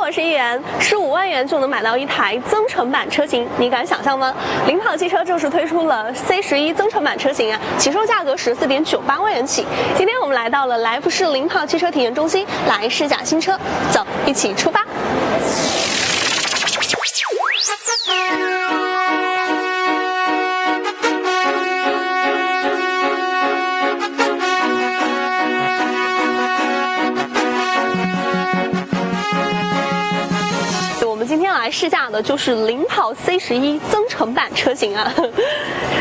我是一元，15万元就能买到一台增程版车型，你敢想象吗？领跑汽车正式推出了 C11增程版车型啊，起售价格14.98万元起。今天我们来到了来福士领跑汽车体验中心来试驾新车，走，一起出发。今天来试驾的就是领跑 C11增程版车型啊，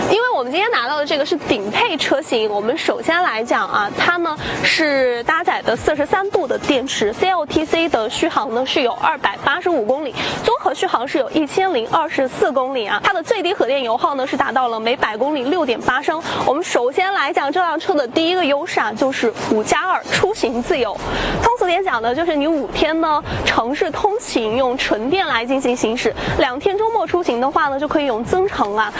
因为我们今天拿到的这个是顶配车型。我们首先来讲啊，它呢是搭载的43度的电池 ，CLTC 的续航呢是有285公里，综合续航是有1024公里啊。它的最低核电油耗呢是达到了每100公里6.8升。我们首先来讲这辆车的第一个优势啊，就是5+2出行自由。通俗点讲呢，就是你5天呢城市通勤用纯电来进行行驶，2天周末出行的话呢，就可以用增程啊。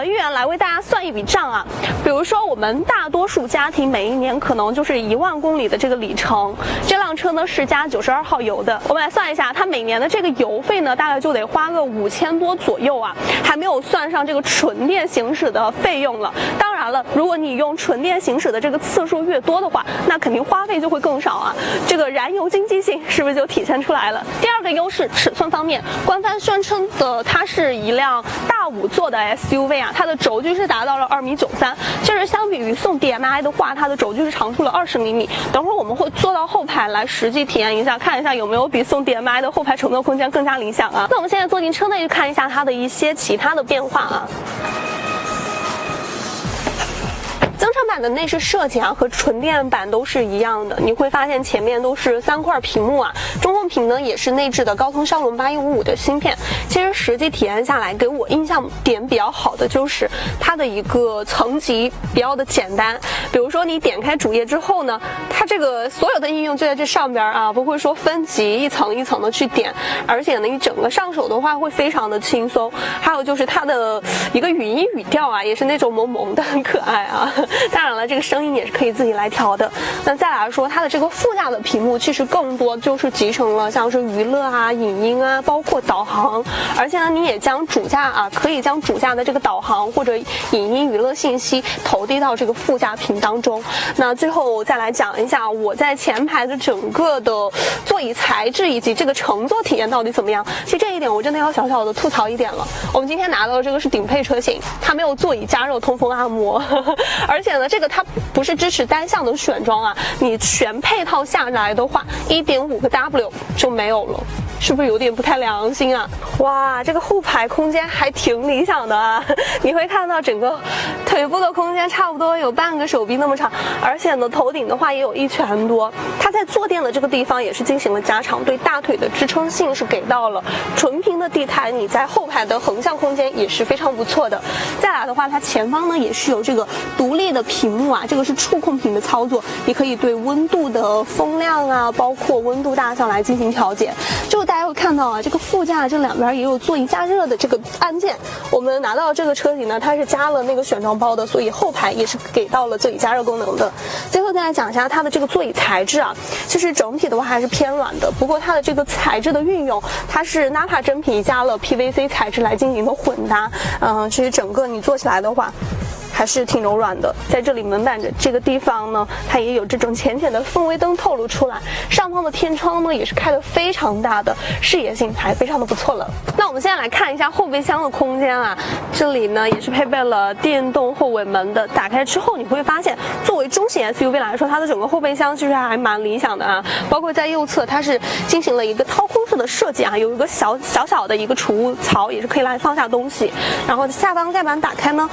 一元来为大家算一笔账啊，比如说我们大多数家庭每一年可能就是1万公里的这个里程，这辆车呢是加92号油的，我们来算一下，它每年的这个油费呢，大概就得花个5000多左右啊，还没有算上这个纯电行驶的费用了。当然了，如果你用纯电行驶的这个次数越多的话，那肯定花费就会更少啊，这个燃油经济性是不是就体现出来了？第二个优势，尺寸方面，官方宣称的它是一辆大5座的 SUV 啊，它的轴距是达到了2.93米，其实相比于宋 DMI 的话，它的轴距是长出了20厘米。等会儿我们会坐到后排来实际体验一下，看一下有没有比宋 DMI 的后排乘坐空间更加理想啊。那我们现在坐进车内去看一下它的一些其他的变化啊。增程版的内饰设计啊，和纯电版都是一样的。你会发现前面都是3块屏幕啊，中控屏呢也是内置的高通骁龙8155的芯片。其实实际体验下来，给我印象点比较好的就是它的一个层级比较的简单。比如说你点开主页之后呢，它这个所有的应用就在这上边啊，不会说分级一层一层的去点，而且呢，你整个上手的话会非常的轻松。还有就是它的一个语音语调啊，也是那种萌萌的，很可爱啊。当然了，这个声音也是可以自己来调的。那再来说，它的这个副驾的屏幕其实更多就是集成了像是娱乐啊、影音啊，包括导航。而且呢，你也将主驾啊，可以将主驾的这个导航或者影音娱乐信息投递到这个副驾屏当中。那最后再来讲一下我在前排的整个的座椅材质以及这个乘坐体验到底怎么样。其实这一点我真的要小小的吐槽一点了。我们今天拿到的这个是顶配车型，它没有座椅加热、通风、按摩，而且呢，这个它不是支持单向的选装啊，你全配套下来的话，1.5个 W 就没有了。是不是有点不太良心啊？哇，这个后排空间还挺理想的啊！你会看到整个腿部的空间差不多有半个手臂那么长，而且呢，头顶的话也有1拳多。它在坐垫的这个地方也是进行了加长，对大腿的支撑性是给到了。纯平的地台，你在后排的横向空间也是非常不错的。再来的话，它前方呢也是有这个独立的屏幕啊，这个是触控屏的操作，你可以对温度的风量啊，包括温度大小来进行调节。大家会看到啊，这个副驾这两边也有座椅加热的这个按键。我们拿到这个车型呢，它是加了那个选装包的，所以后排也是给到了座椅加热功能的。最后再来讲一下它的这个座椅材质啊，其实整体的话还是偏软的，不过它的这个材质的运用，它是 Nappa 真皮加了 PVC 材质来进行的混搭。其实整个你坐起来的话，还是挺柔软的。在这里门板的这个地方呢，它也有这种浅浅的氛围灯透露出来。上方的天窗呢也是开得非常大的，视野性还非常的不错了。那我们现在来看一下后备箱的空间啊，这里呢也是配备了电动后尾门的。打开之后你会发现，作为中型 SUV 来说，它的整个后备箱其实还蛮理想的啊。包括在右侧，它是进行了一个掏空式的设计啊，有一个小的一个储物槽，也是可以来放下东西。然后下方盖板打开呢，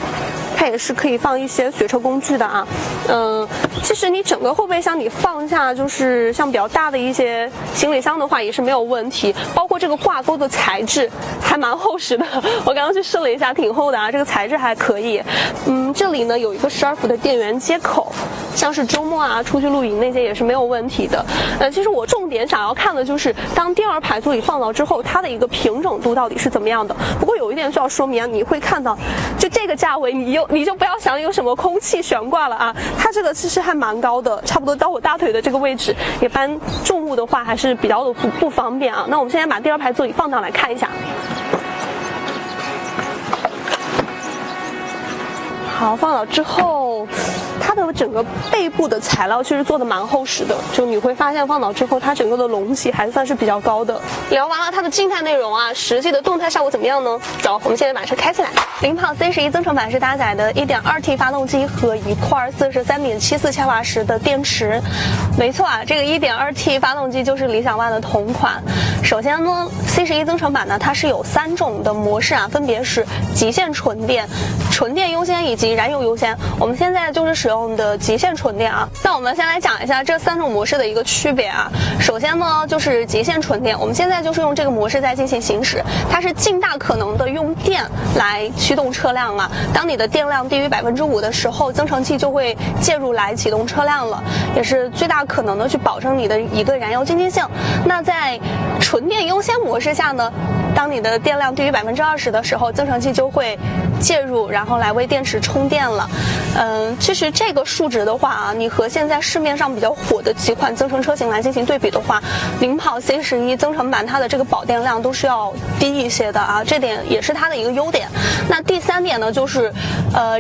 它也是可以放一些随车工具的啊。其实你整个后备箱你放下就是像比较大的一些行李箱的话也是没有问题，包括这个挂钩的材质还蛮厚实的，我刚刚去试了一下，挺厚的啊，这个材质还可以。这里呢有一个12伏的电源接口，像是周末啊出去露营那些也是没有问题的。其实我重点想要看的就是当第二排座椅放倒之后，它的一个平整度到底是怎么样的。不过有一点需要说明啊，你会看到，就这个价位，你就不要想有什么空气悬挂了啊，它这个其实还蛮高的，差不多到我大腿的这个位置，也搬重物的话还是比较的不方便啊。那我们现在把第二排座椅放倒来看一下。好，放倒之后，它的整个背部的材料其实做的蛮厚实的，就你会发现放倒之后，它整个的隆起还算是比较高的。聊完了它的静态内容啊，实际的动态效果怎么样呢？走，我们现在把车开起来。领跑 C11增程版是搭载的 1.2T 发动机和一块43.74千瓦时的电池。没错啊，这个 1.2T 发动机就是理想 ONE 的同款。首先呢 ，C11增程版呢，它是有3种的模式啊，分别是极限纯电、纯电优先以及燃油优先。我们现在就是使用的极限纯电啊。那我们先来讲一下这3种模式的一个区别啊。首先呢，就是极限纯电，我们现在就是用这个模式在进行行驶，它是尽大可能的用电来驱动车辆啊。当你的电量低于5%的时候，增程器就会介入来启动车辆了，也是最大可能的去保证你的一个燃油经济性。那在纯电优先模式下呢，当你的电量低于20%的时候，增程器就会介入，然后来为电池充电了。其实这个数值的话啊，你和现在市面上比较火的几款增程车型来进行对比的话，领跑 C11增程版它的这个保电量都是要低一些的啊，这点也是它的一个优点。那第3点呢，就是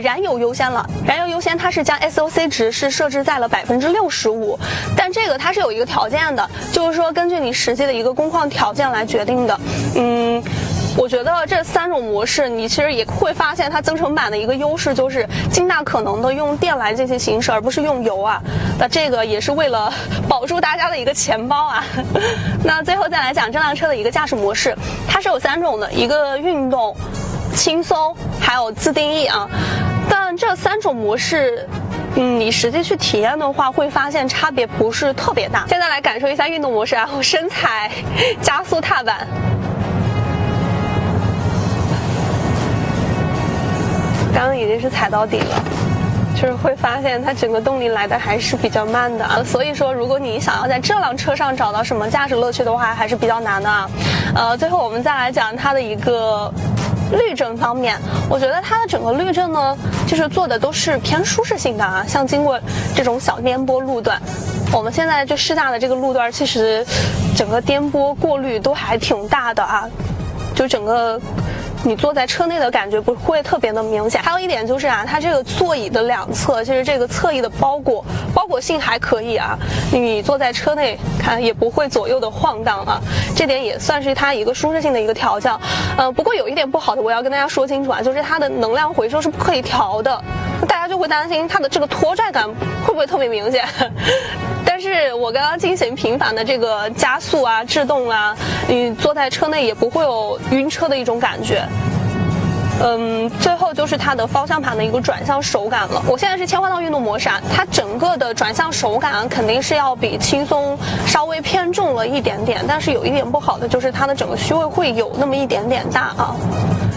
燃油优先了。燃油优先它是将 SOC 值是设置在了65%，但这个它是有一个条件的，就是说根据你实际的一个工况条件来决定的。我觉得这3种模式，你其实也会发现它增程版的一个优势就是尽大可能的用电来进行行驶，而不是用油啊。那这个也是为了保住大家的一个钱包啊。那最后再来讲这辆车的一个驾驶模式，它是有3种的，一个运动、轻松，还有自定义啊。但这3种模式，你实际去体验的话，会发现差别不是特别大。现在来感受一下运动模式啊，我深踩加速踏板。刚刚已经是踩到底了，就是会发现它整个动力来的还是比较慢的啊。所以说，如果你想要在这辆车上找到什么驾驶乐趣的话，还是比较难的啊。最后我们再来讲它的一个滤震方面，我觉得它的整个滤震呢，就是做的都是偏舒适性的啊。像经过这种小颠簸路段，我们现在就试驾的这个路段，其实整个颠簸过滤都还挺大的啊，就整个你坐在车内的感觉不会特别的明显。还有一点就是啊，它这个座椅的2侧，其实这个侧翼的包裹性还可以啊，你坐在车内看也不会左右的晃荡啊，这点也算是它一个舒适性的一个调教。不过有一点不好的，我要跟大家说清楚啊，就是它的能量回收是不可以调的，大家就会担心它的这个拖拽感会不会特别明显。但是我刚刚进行频繁的这个加速啊、制动啊，你坐在车内也不会有晕车的一种感觉。最后就是它的方向盘的一个转向手感了。我现在是切换到运动模式啊，它整个的转向手感肯定是要比轻松稍微偏重了一点点，但是有一点不好的就是它的整个虚位会有那么一点点大啊。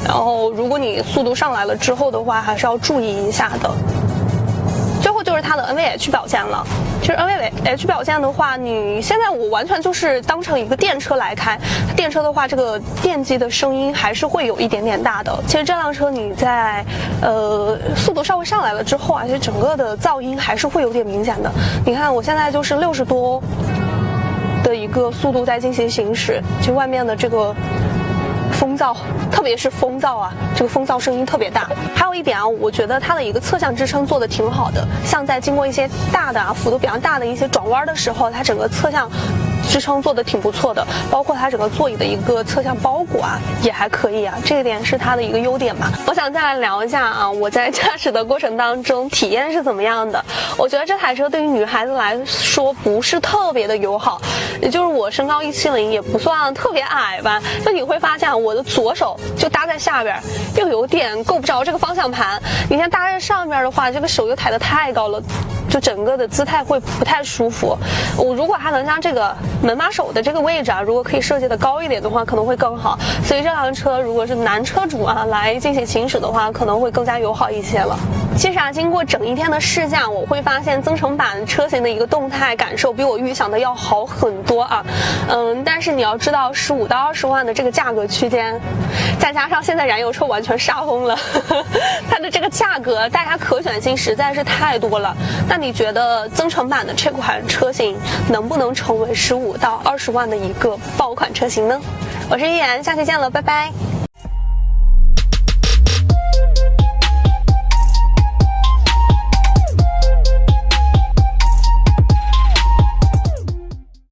然后如果你速度上来了之后的话，还是要注意一下的。最后就是它的 NVH 表现了。其实 NVH 表现的话，你现在我完全就是当成一个电车来开。电车的话，这个电机的声音还是会有一点点大的。其实这辆车你在速度稍微上来了之后啊，其实整个的噪音还是会有点明显的。你看我现在就是60多的一个速度在进行行驶，就外面的这个风噪，特别是风噪啊，这个风噪声音特别大。还有一点啊，我觉得它的一个侧向支撑做的挺好的，像在经过一些大的幅度比较大的一些转弯的时候，它整个侧向支撑做的挺不错的，包括它整个座椅的一个侧向包裹啊也还可以啊，这一点是它的一个优点吧。我想再来聊一下啊，我在驾驶的过程当中体验是怎么样的。我觉得这台车对于女孩子来说不是特别的友好，也就是我身高170，也不算特别矮吧，就你会发现我的左手就搭在下边，又有点够不着这个方向盘。你看搭在上面的话，这个手又抬得太高了，就整个的姿态会不太舒服。如果它能将这个门把手的这个位置啊，如果可以设计的高一点的话，可能会更好。所以这辆车如果是男车主啊来进行行驶的话，可能会更加友好一些了。其实啊，经过整一天的试驾，我会发现增程版车型的一个动态感受比我预想的要好很多啊。但是你要知道，15到20万的这个价格区间，再加上现在燃油车完全杀疯了，它的这个价格大家可选性实在是太多了。那你觉得增程版的这款车型能不能成为15到20万的一个爆款车型呢？我是依然，下期见了，拜拜。